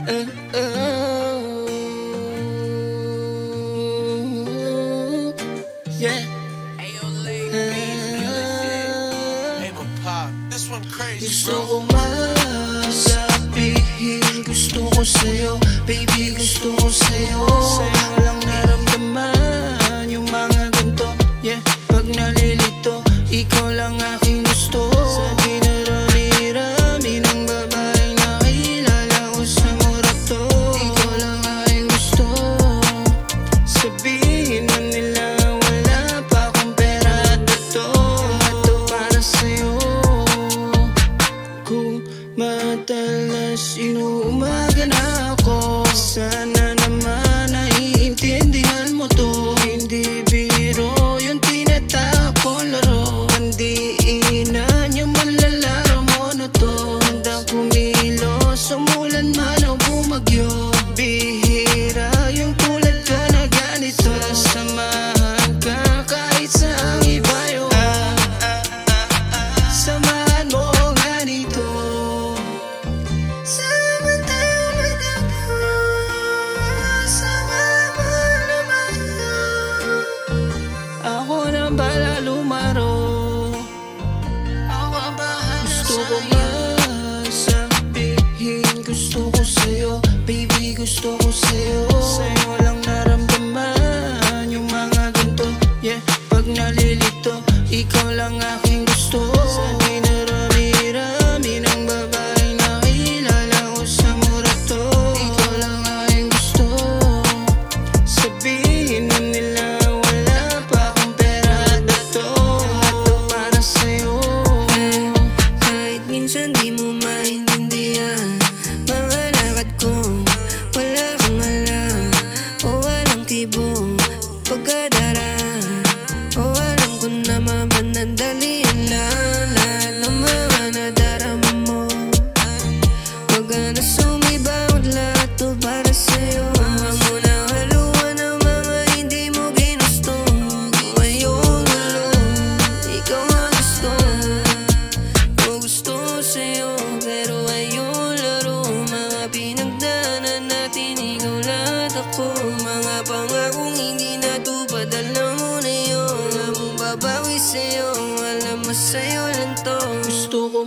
Yeah. Gusto ko masabihin, gusto ko sa'yo, baby, gusto ko sa'yo. Sa'yo lang naramdaman yung mga ganito, yeah. Pag nalilito, ikaw lang aking gusto. Sa dinarami-rami ng babaeng nakilala ko sa mura to, ikaw lang aking gusto. Sabihin na nila wala pa akong pera at ito para sa'yo. Kung madalas inuumaga na ako, sana naman naiintindihan mo to. Hindi biro yung tinatak kong laro, pandiinan yung manlalaro mo na to. Handang kumilos, umulan man o bumagyo, bihira yung tulad ko na ganito. Samahan ka kahit saan ibayo, samahan mo ganito. Ako na bala lumaro, ako ang bahala. Gusto ko masabihin, gusto ko sa'yo, baby, gusto ko sa'yo. Sa'yo lang naramdaman yung mga ganito, yeah. Pag nalilito, ikaw lang aking gusto. Sa dinarami-rami ng babaeng nakilala ko sa mura to, ikaw lang aking gusto. Sabihin na nila wala pa akong pera at ito para sa'yo. Kahit minsan di mo maintindihan mga lakad ko, wala kang alam o walang tibong pagkadaraan. O alam ko naman panandalian lang lahat ng mga nadarama mo. Huwag ka na sumibawat, lahat to para sa'yo. Huwag mo na haluan ang mga hindi mo ginusto. Kung ayong gulo, ikaw ang gusto. Kung gusto ko sa'yo, pero ayong laro. Mga pinagdaanan natin, ikaw lahat ako. Mga pangakong hindi natupad, alam mo na yun. Alam mong babawi sa'yo, alam mo sa'yo lang to. Gusto ko